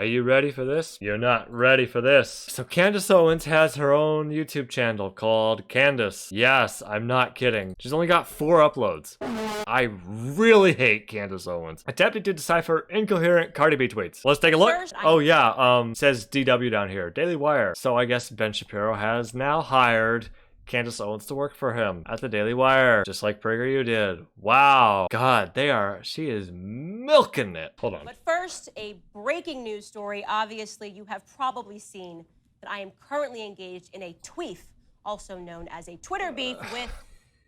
Are you ready for this? You're not ready for this. So Candace Owens has her own YouTube channel called Candace. Yes, I'm not kidding. She's only got 4 uploads. I really hate Candace Owens. Attempting to decipher incoherent Cardi B tweets. Let's take a look. Oh yeah, says DW down here. Daily Wire. So I guess Ben Shapiro has now hired Candace Owens to work for him at the Daily Wire, just like PragerU did. Wow. God, she is milking it. Hold on. But first, a breaking news story. Obviously, you have probably seen that I am currently engaged in a tweef, also known as a Twitter beef with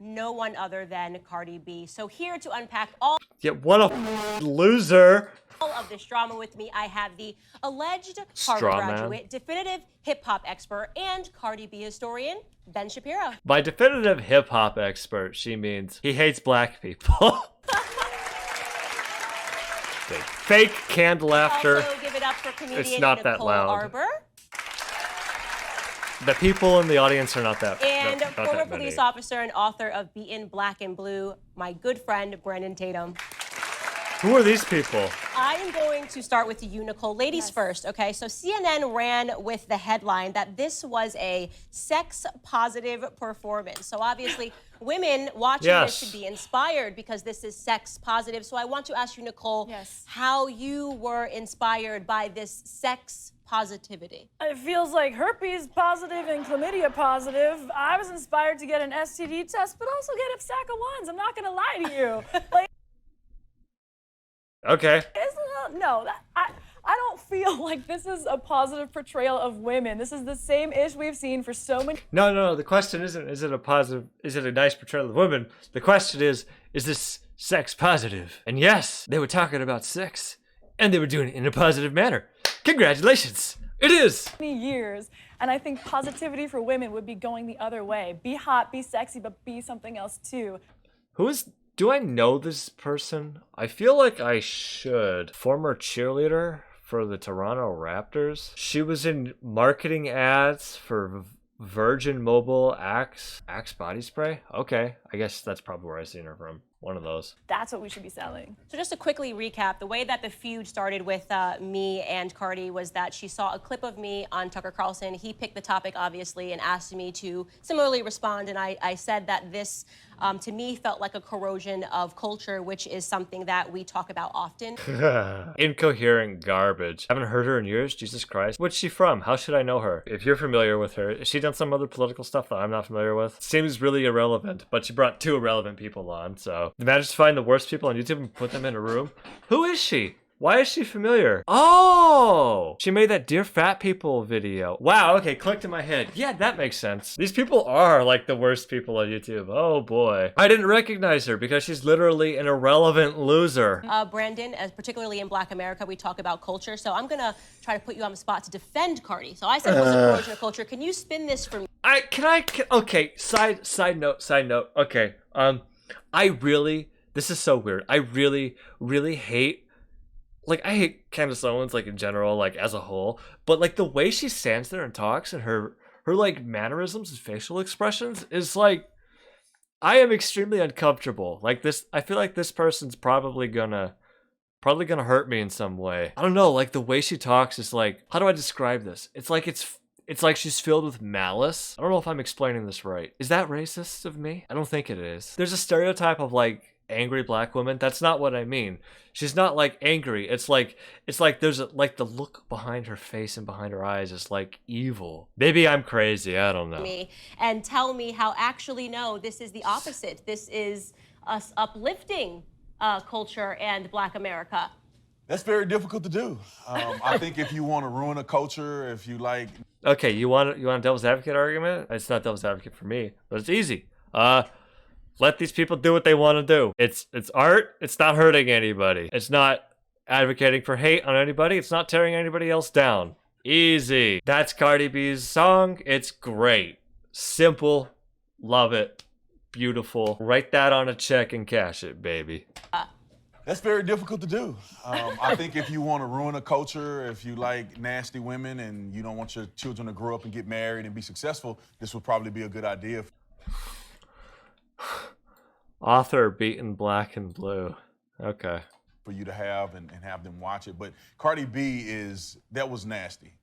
no one other than Cardi B. So here to unpack all what a loser. Of this drama with me, I have the alleged Harvard graduate, definitive hip-hop expert, and Cardi B historian, Ben Shapiro. By definitive hip-hop expert, she means he hates black people. Fake canned laughter. Also give it up for comedian it's not Nicole that loud. Arbor. The people in the audience are not that. And not former that police many. officer and author of Beaten Black and Blue, my good friend Brandon Tatum. Who are these people? I am going to start with you, Nicole. Ladies first, okay? So CNN ran with the headline that this was a sex-positive performance. So obviously, women watching this should be inspired because this is sex-positive. So I want to ask you, Nicole, how you were inspired by this sex positivity. It feels like herpes positive and chlamydia positive. I was inspired to get an STD test, but also get a stack of ones. I'm not gonna lie to you. Like, okay. No, I don't feel like this is a positive portrayal of women. This is the same ish we've seen for so many. No. The question isn't, is it a nice portrayal of women? The question is this sex positive? And yes, they were talking about sex, and they were doing it in a positive manner. Congratulations, it is. Many years, and I think positivity for women would be going the other way. Be hot, be sexy, but be something else too. Do I know this person? I feel like I should. Former cheerleader for the Toronto Raptors. She was in marketing ads for Virgin Mobile Axe body spray. Okay, I guess that's probably where I seen her from. One of those. That's what we should be selling. So just to quickly recap, the way that the feud started with me and Cardi was that she saw a clip of me on Tucker Carlson. He picked the topic, obviously, and asked me to similarly respond. And I said that this, to me, felt like a corrosion of culture, which is something that we talk about often. Incoherent garbage. Haven't heard her in years, Jesus Christ. What's she from? How should I know her? If you're familiar with her, has she done some other political stuff that I'm not familiar with? Seems really irrelevant, but she brought 2 irrelevant people on, so. Managed to find the worst people on YouTube and put them in a room. Who is she? Why is she familiar? Oh! She made that Dear Fat People video. Wow, okay, clicked in my head. Yeah, that makes sense. These people are like the worst people on YouTube. Oh boy. I didn't recognize her because she's literally an irrelevant loser. Brandon, as particularly in Black America, we talk about culture. So I'm gonna try to put you on the spot to defend Cardi. So I said it was a corrosion of culture. Can you spin this for me? Okay, side note. Okay, this is so weird. I really hate, like, I hate Candace Owens, like, in general, like, as a whole, but, like, the way she stands there and talks and her like, mannerisms and facial expressions is, like, I am extremely uncomfortable. Like, I feel like this person's probably gonna hurt me in some way. I don't know, like, the way she talks is, like, how do I describe this? It's like she's filled with malice. I don't know if I'm explaining this right. Is that racist of me? I don't think it is. There's a stereotype of, like, angry black women. That's not what I mean. She's not, like, angry. It's like there's like the look behind her face and behind her eyes is like evil. Maybe I'm crazy. I don't know. And tell me how actually no, this is the opposite. This is us uplifting culture and Black America. That's very difficult to do. I think if you want to ruin a culture, if you like. Okay, you want a devil's advocate argument? It's not devil's advocate for me, but it's easy. Let these people do what they want to do. It's art. It's not hurting anybody. It's not advocating for hate on anybody. It's not tearing anybody else down. Easy. That's Cardi B's song. It's great. Simple. Love it. Beautiful. Write that on a check and cash it, baby. That's very difficult to do. I think if you want to ruin a culture, if you like nasty women and you don't want your children to grow up and get married and be successful, this would probably be a good idea. Author Beaten Black and Blue. Okay. for you to have and have them watch it. But Cardi B that was nasty.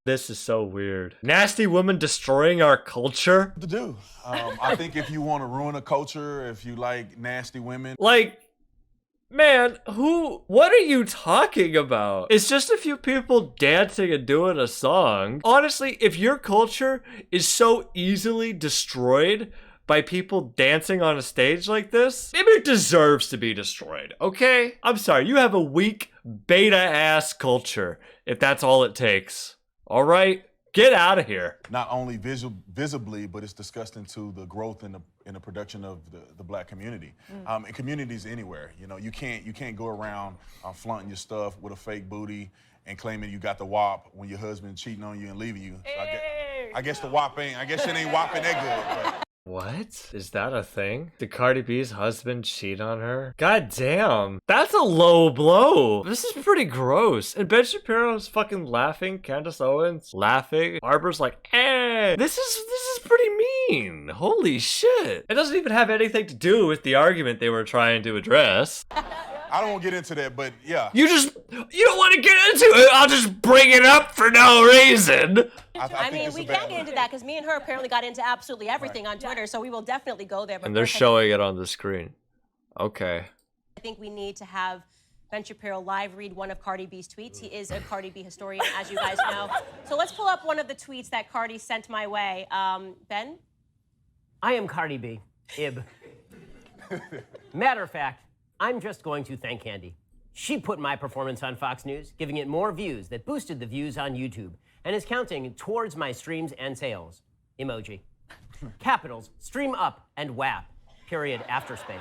This is so weird. Nasty woman destroying our culture? To do. I think if you want to ruin a culture, if you like nasty women. Like, man, what are you talking about? It's just a few people dancing and doing a song. Honestly, if your culture is so easily destroyed by people dancing on a stage like this, maybe it deserves to be destroyed, okay? I'm sorry, you have a weak, beta-ass culture, if that's all it takes. All right, get out of here. Not only visibly, but it's disgusting to the growth in the production of the black community. And communities anywhere. You know, you can't go around flaunting your stuff with a fake booty and claiming you got the WAP when your husband cheating on you and leaving you. So I guess the WAP ain't. I guess it ain't WAPing that good. But. What? Is that a thing? Did Cardi B's husband cheat on her? God damn. That's a low blow. This is pretty gross. And Ben Shapiro's fucking laughing. Candace Owens laughing. Arbor's like, eh. This is pretty mean. Holy shit. It doesn't even have anything to do with the argument they were trying to address. I don't want to get into that, but yeah. You don't want to get into it. I'll just bring it up for no reason. I mean, we can't get into that because me and her apparently got into absolutely everything on Twitter, so we will definitely go there. But and they're showing it on the screen. Okay. I think we need to have Ben Shapiro live read one of Cardi B's tweets. He is a Cardi B historian, as you guys know. So let's pull up one of the tweets that Cardi sent my way. Ben? I am Cardi B. Ib. Matter of fact, I'm just going to thank Candy. She put my performance on Fox News, giving it more views that boosted the views on YouTube, and is counting towards my streams and sales. Emoji. Capitals, stream up, and WAP. Period, after space.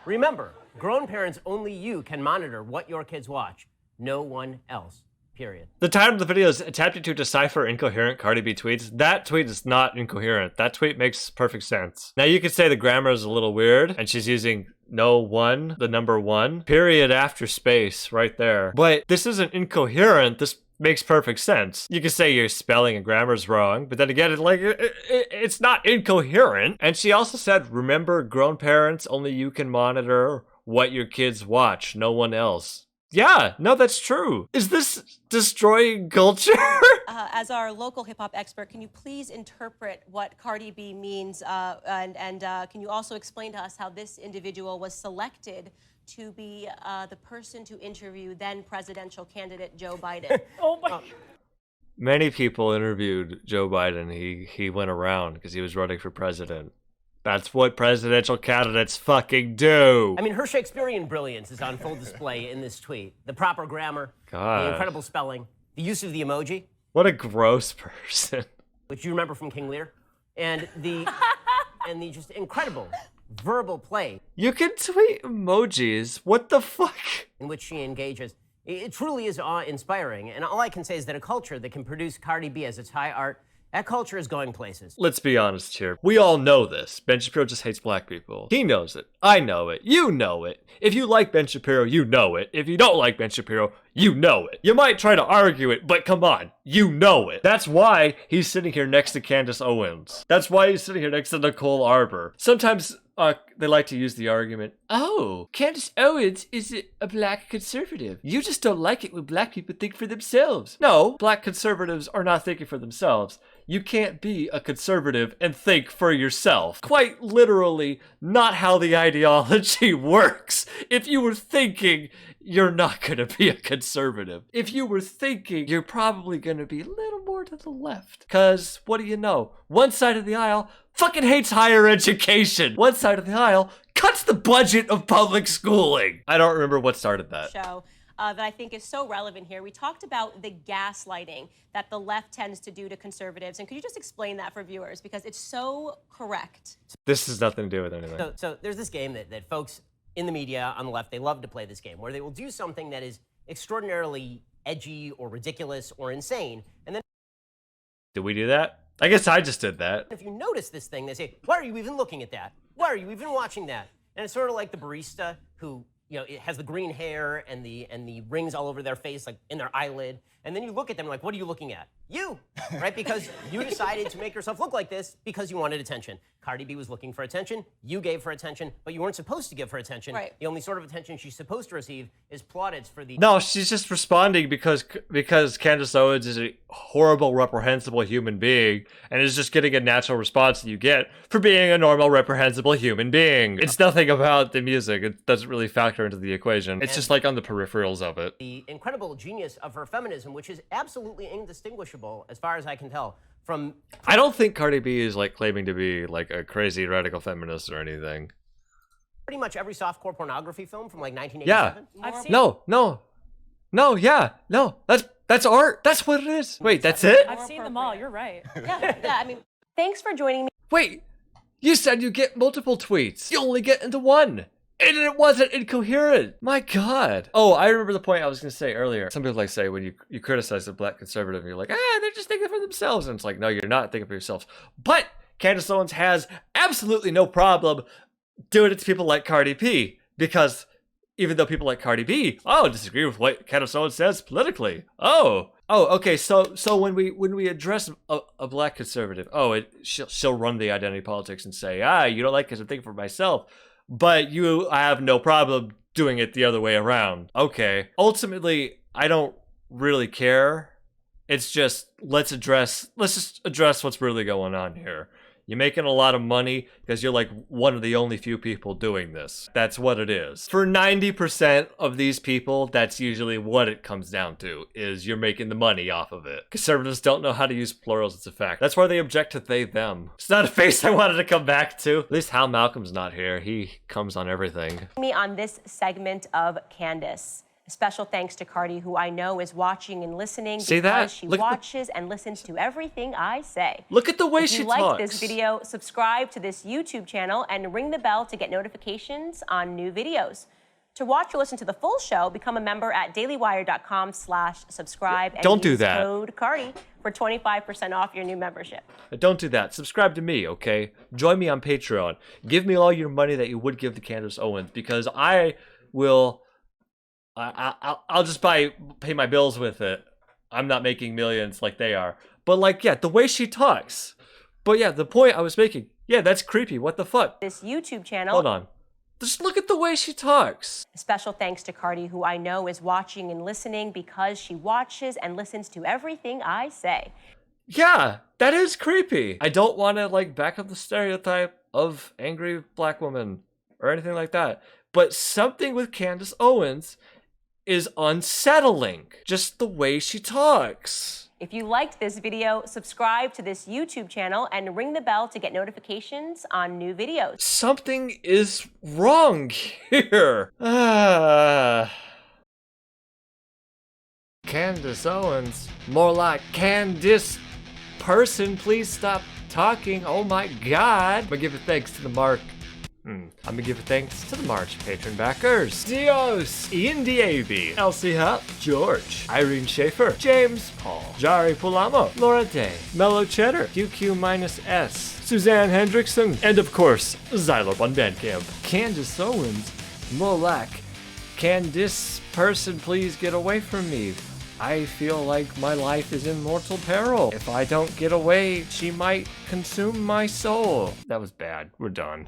Remember, grown parents, only you can monitor what your kids watch. No one else. Period. The title of the video is attempting to decipher incoherent Cardi B tweets. That tweet is not incoherent. That tweet makes perfect sense. Now you could say the grammar is a little weird, and she's using the number one, period after space right there. But this isn't incoherent. This makes perfect sense. You could say your spelling and grammar's wrong, but then again, it's not incoherent. And she also said, remember, grown parents, only you can monitor what your kids watch, no one else. Yeah, no, that's true. Is this destroying culture? As our local hip-hop expert, can you please interpret what Cardi B means? And can you also explain to us how this individual was selected to be the person to interview then presidential candidate Joe Biden? Oh my. Many people interviewed Joe Biden. He went around because he was running for president. That's what presidential candidates fucking do. I mean, her Shakespearean brilliance is on full display in this tweet. The proper grammar, the incredible spelling, the use of the emoji. What a gross person. Which you remember from King Lear. And the just incredible verbal play. You can tweet emojis. What the fuck? In which she engages. It truly is awe-inspiring. And all I can say is that a culture that can produce Cardi B as its high art, that culture is going places. Let's be honest here. We all know this. Ben Shapiro just hates black people. He knows it. I know it. You know it. If you like Ben Shapiro, you know it. If you don't like Ben Shapiro, you know it. You might try to argue it, but come on. You know it. That's why he's sitting here next to Candace Owens. That's why he's sitting here next to Nicole Arbor. Sometimes they like to use the argument, oh, Candace Owens is a black conservative. You just don't like it when black people think for themselves. No, black conservatives are not thinking for themselves. You can't be a conservative and think for yourself. Quite literally, not how the ideology works. If you were thinking, you're not gonna be a conservative. If you were thinking, you're probably gonna be a little more to the left. Cause, what do you know? One side of the aisle fucking hates higher education. One side of the aisle cuts the budget of public schooling. I don't remember what started that. Show that I think is so relevant here. We talked about the gaslighting that the left tends to do to conservatives. And could you just explain that for viewers? Because it's so correct. This has nothing to do with anything. So there's this game that folks in the media on the left, they love to play this game, where they will do something that is extraordinarily edgy or ridiculous or insane. And then did we do that? I guess I just did that. If you notice this thing, they say, why are you even looking at that? Why are you even watching that? And it's sort of like the barista who you know, it has the green hair and the rings all over their face, like in their eyelid. And then you look at them like, what are you looking at? You, right? Because you decided to make yourself look like this because you wanted attention. Cardi B was looking for attention. You gave her attention, but you weren't supposed to give her attention. Right. The only sort of attention she's supposed to receive is plaudits for the... No, she's just responding because Candace Owens is a horrible, reprehensible human being and is just getting a natural response that you get for being a normal, reprehensible human being. It's nothing about the music. It doesn't really factor into the equation. It's just like on the peripherals of it. The incredible genius of her feminism, which is absolutely indistinguishable, as far as I can tell, from... I don't think Cardi B is like claiming to be like a crazy radical feminist or anything. pretty much every softcore pornography film from like 1987. Yeah. I've seen No, that's art. That's what it is. Wait, that's it? I've seen them all. You're right. Yeah, I mean, thanks for joining me. Wait, you said you get multiple tweets. You only get into one. And it wasn't incoherent. My God. Oh, I remember the point I was going to say earlier. Some people like say when you criticize a black conservative, you're like, they're just thinking for themselves. And it's like, no, you're not thinking for yourselves. But Candace Owens has absolutely no problem doing it to people like Cardi B. Because even though people like Cardi B, disagree with what Candace Owens says politically. Okay. So when we address a black conservative, she'll run the identity politics and say, you don't like because I'm thinking for myself. But I have no problem doing it the other way around. Okay. Ultimately, I don't really care. It's just, let's just address what's really going on here. You're making a lot of money because you're like one of the only few people doing this. That's what it is. For 90% of these people, that's usually what it comes down to, is you're making the money off of it. Conservatives don't know how to use plurals, it's a fact. That's why they object to they, them. It's not a face I wanted to come back to. At least Hal Malcolm's not here. He comes on everything. Me on this segment of Candace. A special thanks to Cardi, who I know is watching and listening because she watches and listens to everything I say. Look at the way she talks. If you like this video, subscribe to this YouTube channel and ring the bell to get notifications on new videos. To watch or listen to the full show, become a member at dailywire.com/subscribe and Don't do use that. code Cardi for 25% off your new membership. Don't do that. Subscribe to me, okay? Join me on Patreon. Give me all your money that you would give to Candace Owens because I will... I'll just pay my bills with it. I'm not making millions like they are. But like, the way she talks. But the point I was making, that's creepy. What the fuck? This YouTube channel. Hold on. Just look at the way she talks. A special thanks to Cardi, who I know is watching and listening because she watches and listens to everything I say. Yeah, that is creepy. I don't want to like back up the stereotype of angry black woman or anything like that. But something with Candace Owens is unsettling. Just the way she talks. If you liked this video, subscribe to this YouTube channel and ring the bell to get notifications on new videos. Something is wrong here. Candace Owens. More like Candice person. Please stop talking. Oh my God. I'm gonna give thanks to the March patron backers. Dios, Ian Diaby, Elsie Hupp, George, Irene Schaefer, James Paul, Jari Pulamo, Laura Day, Mellow Cheddar, QQ-S, Suzanne Hendrickson, and of course, Xylop on Bandcamp. Candace Owens, Molak, can this person please get away from me? I feel like my life is in mortal peril. If I don't get away, she might consume my soul. That was bad. We're done.